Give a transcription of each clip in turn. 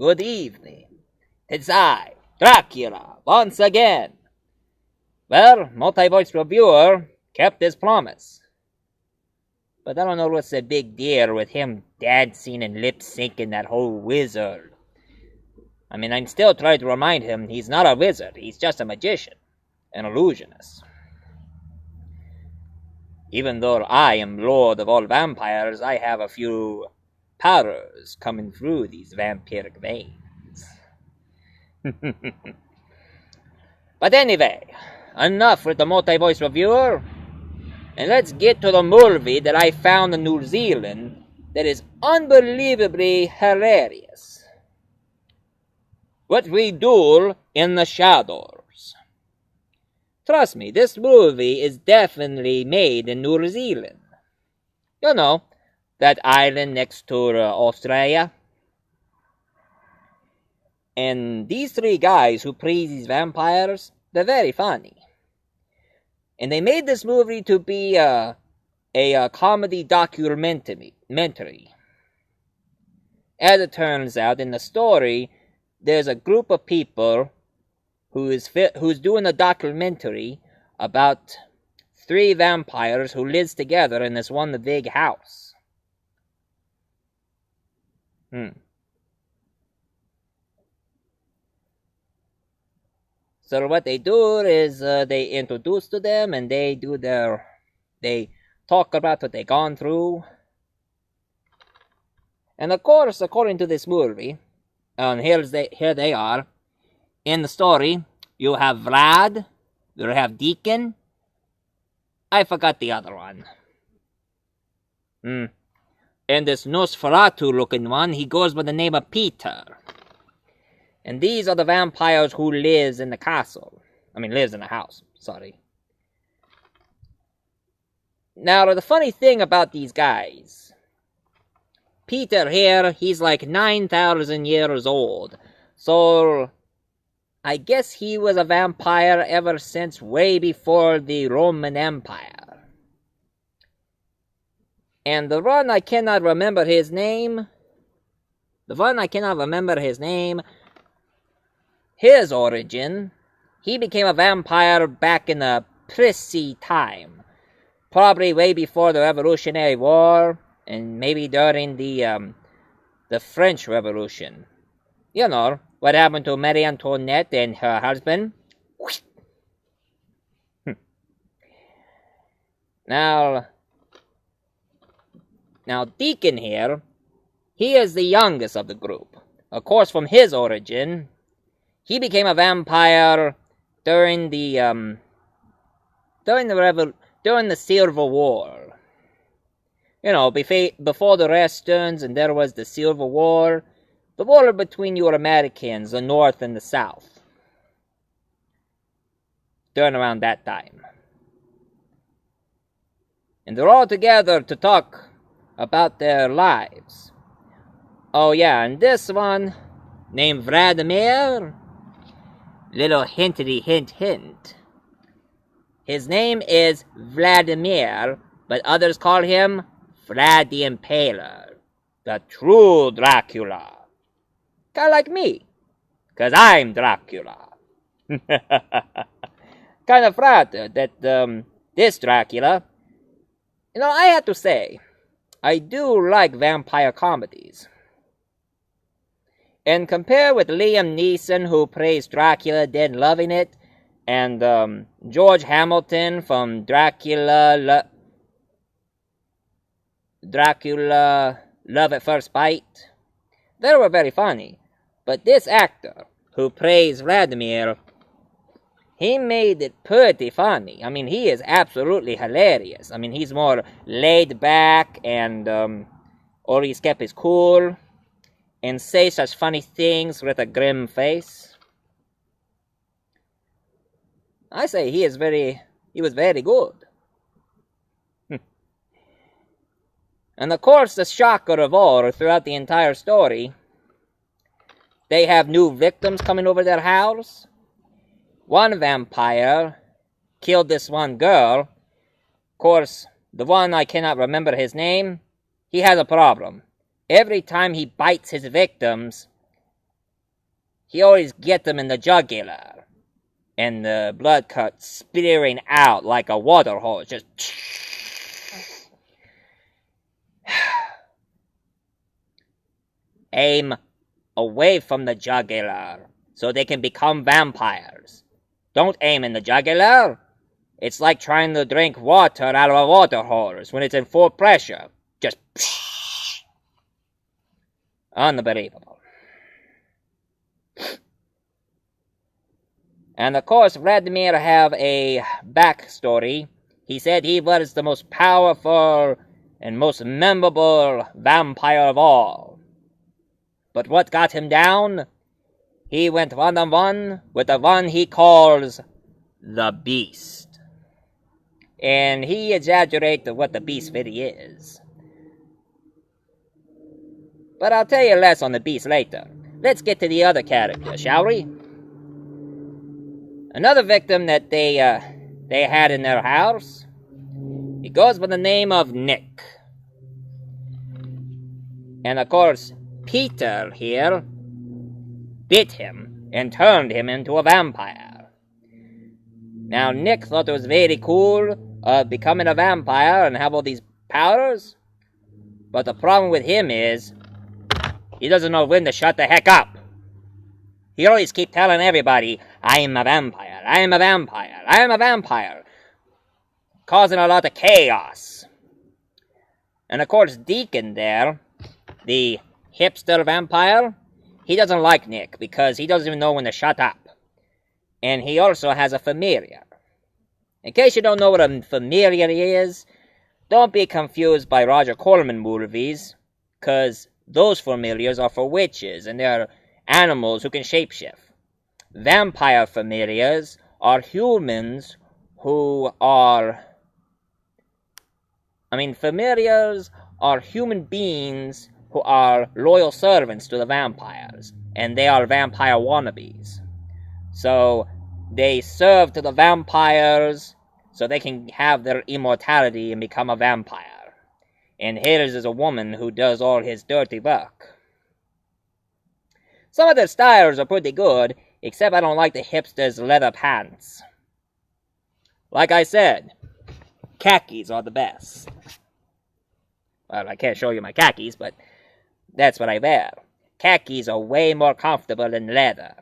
good evening. It's I, Dracula, once again. Well, multi-voice reviewer kept his promise. But I don't know what's the big deal with him dancing and lip-syncing that whole wizard. I mean, I'm still trying to remind him he's not a wizard, he's just a magician, an illusionist. Even though I am Lord of all vampires, I have a few powers coming through these vampiric veins. But anyway, enough with the multi-voice reviewer, and let's get to the movie that I found in New Zealand that is unbelievably hilarious. What We Do in the Shadows. Trust me, this movie is definitely made in New Zealand. You know, that island next to Australia. And these three guys who play these vampires, they're very funny. And they made this movie to be a comedy documentary. As it turns out, in the story, there's a group of people who's doing a documentary about three vampires who lives together in this one big house. So what they do is they introduce to them and they talk about what they've gone through. And of course, according to this movie, here they are. In the story, you have Vlad, you have Deacon. I forgot the other one. And this Nosferatu-looking one, he goes by the name of Peter. And these are the vampires who lives in the castle. Lives in the house, sorry. Now, the funny thing about these guys, Peter here, he's like 9,000 years old. So I guess he was a vampire ever since way before the Roman Empire. And the one I cannot remember his name, his origin, he became a vampire back in the prissy time. Probably way before the Revolutionary War, and maybe during the French Revolution. You know, what happened to Marie Antoinette and her husband? Now Deacon here, he is the youngest of the group. Of course, from his origin, he became a vampire during the Civil War. You know, before the Westerns, and there was the Civil War. The war between your Americans, the North and the South. During around that time. And they're all together to talk about their lives. Oh yeah, and this one, named Vladimir, little hintity hint. His name is Vladimir, but others call him Vlad the Impaler, the true Dracula. Kinda like me, 'cause I'm Dracula. Kind of flattered that this Dracula, you know, I have to say, I do like vampire comedies. And compared with Liam Neeson, who plays Dracula, dead loving it, and George Hamilton from Dracula, Love at First Bite, they were very funny. But this actor, who plays Vladimir, he made it pretty funny. He is absolutely hilarious. He's more laid back and always kept his cool and say such funny things with a grim face. I say he was very good. And of course, the shocker of all throughout the entire story, they have new victims coming over their house. One vampire killed this one girl. Of course, the one I cannot remember his name, he has a problem. Every time he bites his victims, he always get them in the jugular, and the blood cuts spearing out like a water hose, just aim away from the jugular so they can become vampires. Don't aim in the jugular. It's like trying to drink water out of a water hose when it's in full pressure. Just unbelievable. And of course, Vladimir have a backstory. He said he was the most powerful and most memorable vampire of all. But what got him down? He went one-on-one with the one he calls the Beast. And he exaggerated what the Beast really is. But I'll tell you less on the Beast later. Let's get to the other character, shall we? Another victim that they had in their house, he goes by the name of Nick. And of course, Peter here bit him and turned him into a vampire. Now, Nick thought it was very cool becoming a vampire and have all these powers. But the problem with him is, he doesn't know when to shut the heck up. He always keeps telling everybody, I am a vampire, I am a vampire, I am a vampire. Causing a lot of chaos. And of course, Deacon there, the hipster vampire, he doesn't like Nick because he doesn't even know when to shut up. And he also has a familiar. In case you don't know what a familiar is, don't be confused by Roger Corman movies, because those familiars are for witches, and they're animals who can shapeshift. Vampire familiars are humans who are... familiars are human beings who are loyal servants to the vampires, and they are vampire wannabes. So, they serve to the vampires so they can have their immortality and become a vampire. And his is a woman who does all his dirty work. Some of their styles are pretty good, except I don't like the hipsters' leather pants. Like I said, khakis are the best. Well, I can't show you my khakis, but that's what I wear. Khakis are way more comfortable than leather.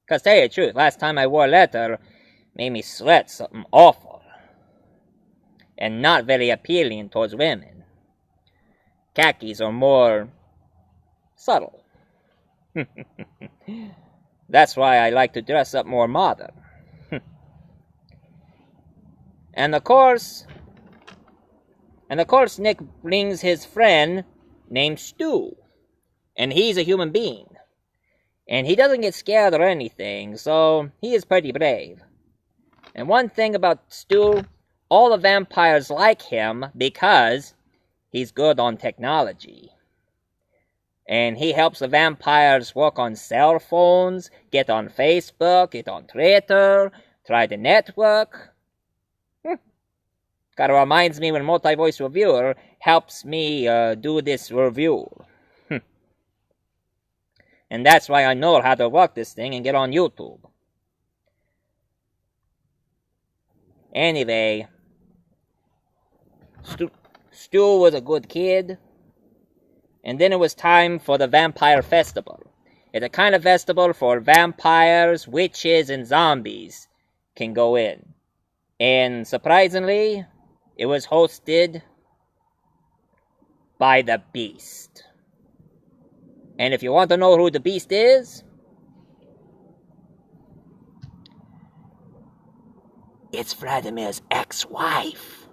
Because tell you the truth, last time I wore leather made me sweat something awful. And not very appealing towards women. Khakis are more subtle. That's why I like to dress up more modern. And of course, Nick brings his friend named Stu. And he's a human being. And he doesn't get scared or anything, so he is pretty brave. And one thing about Stu, all the vampires like him because he's good on technology. And he helps the vampires work on cell phones, get on Facebook, get on Twitter, try the network. Kinda reminds me when Multi-Voice Reviewer helps me do this review. And that's why I know how to work this thing and get on YouTube. Anyway, Stu was a good kid. And then it was time for the Vampire Festival. It's a kind of festival for vampires, witches, and zombies can go in. And surprisingly, it was hosted by the Beast. And if you want to know who the Beast is, it's Vladimir's ex-wife.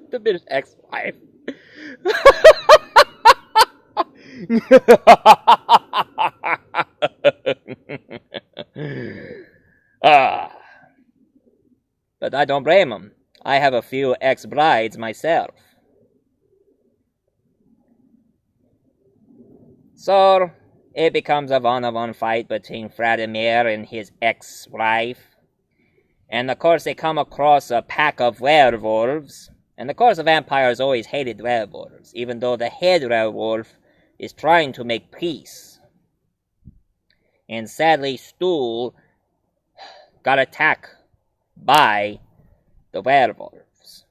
Vladimir's ex-wife. But I don't blame him. I have a few ex-brides myself. So, it becomes a one-on-one fight between Vladimir and his ex-wife. And of course they come across a pack of werewolves. And of course the vampires always hated werewolves, even though the head werewolf is trying to make peace. And sadly, Stu got attacked by the werewolves.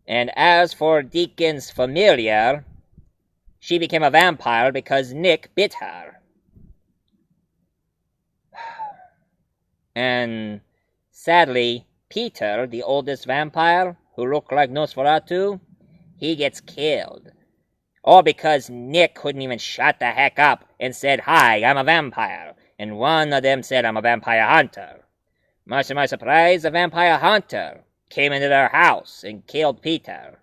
And as for Deacon's familiar, she became a vampire because Nick bit her. And sadly, Peter, the oldest vampire, who looked like Nosferatu, he gets killed. All because Nick couldn't even shut the heck up and said, "Hi, I'm a vampire." And one of them said, "I'm a vampire hunter." Much to my surprise, the vampire hunter came into their house and killed Peter.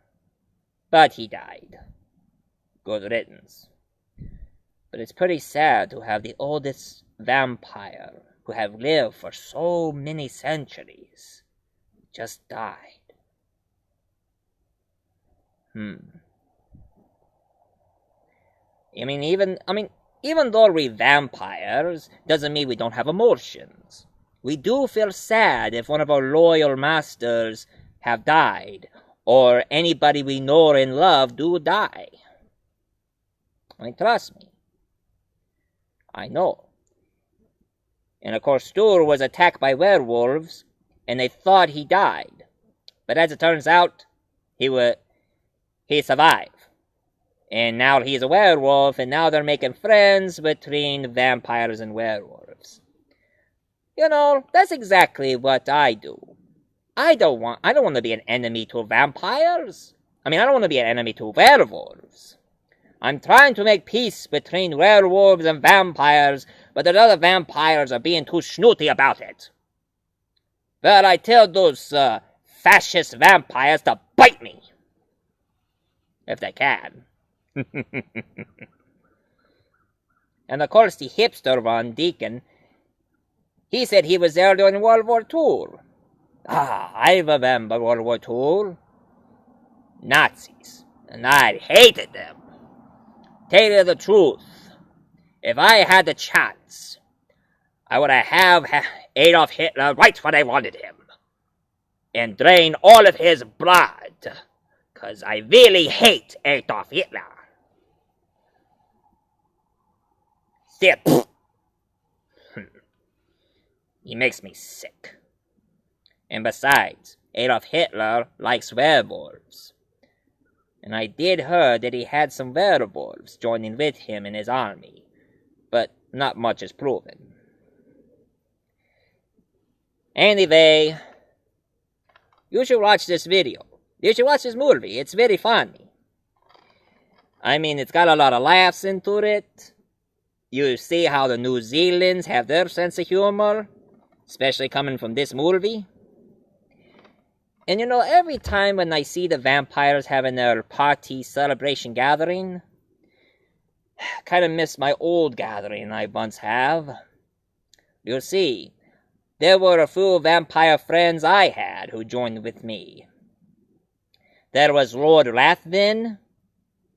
But he died. Good riddance. But it's pretty sad to have the oldest vampire who have lived for so many centuries just died. Even though we're vampires, doesn't mean we don't have emotions. We do feel sad if one of our loyal masters have died, or anybody we know and love do die. Trust me. I know. And of course, Stuart was attacked by werewolves, and they thought he died. But as it turns out, he survived. And now he's a werewolf, and now they're making friends between vampires and werewolves. That's exactly what I do. I don't want to be an enemy to vampires. I don't want to be an enemy to werewolves. I'm trying to make peace between werewolves and vampires, but the other vampires are being too snooty about it. But I tell those fascist vampires to bite me. If they can. And of course the hipster one, Deacon, he said he was there during World War II. I remember World War II. Nazis. And I hated them. Tell you the truth, if I had the chance, I would have Adolf Hitler right where I wanted him, and drain all of his blood, 'cause I really hate Adolf Hitler. He makes me sick. And besides, Adolf Hitler likes werewolves. And I did hear that he had some werewolves joining with him in his army, but not much is proven. Anyway, you should watch this video. You should watch this movie. It's very funny. It's got a lot of laughs into it. You see how the New Zealanders have their sense of humor, especially coming from this movie. And every time when I see the vampires having their party celebration gathering, I kind of miss my old gathering I once have. You'll see, there were a few vampire friends I had who joined with me. There was Lord Rathvin.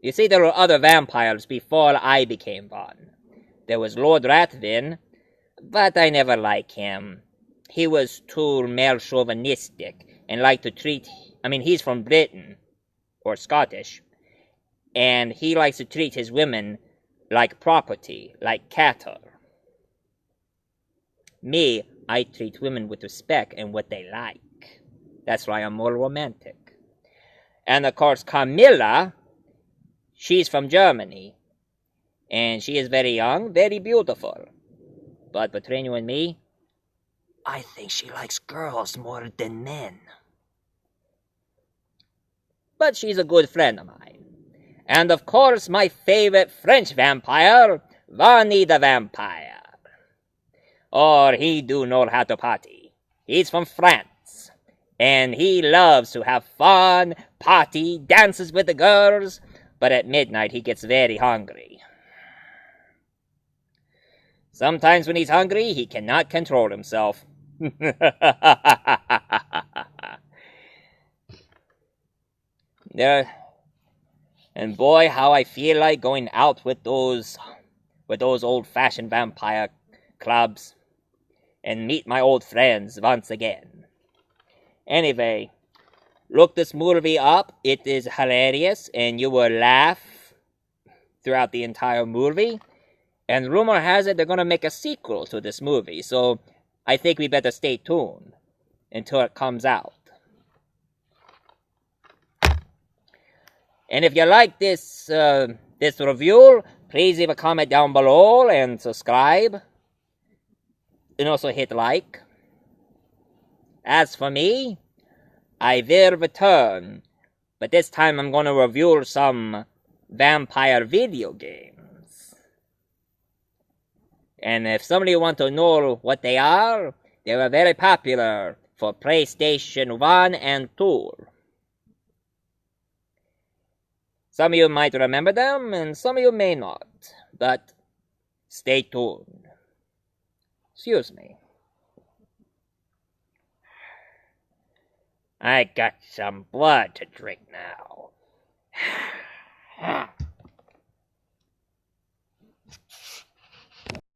You see, there were other vampires before I became one. There was Lord Rathvin, but I never liked him. He was too male chauvinistic and liked to treat... he's from Britain, or Scottish, and he likes to treat his women like property, like cattle. Me, I treat women with respect and what they like. That's why I'm more romantic. And of course, Camilla, she's from Germany, and she is very young, very beautiful. But between you and me, I think she likes girls more than men. But she's a good friend of mine. And of course, my favorite French vampire, Varney the Vampire. Or he do know how to party. He's from France. And he loves to have fun, party, dances with the girls. But at midnight, he gets very hungry. Sometimes when he's hungry, he cannot control himself. And boy, how I feel like going out with those old-fashioned vampire clubs and meet my old friends once again. Anyway, Look this movie up. It is hilarious, and you will laugh throughout the entire movie. And rumor has it they're going to make a sequel to this movie, so I think we better stay tuned until it comes out. And if you like this review, please leave a comment down below and subscribe. And also hit like. As for me, I will return, but this time I'm going to review some vampire video games. And if somebody wants to know what they were very popular for PlayStation 1 and 2. Some of you might remember them, and some of you may not, but stay tuned. Excuse me. I got some blood to drink now.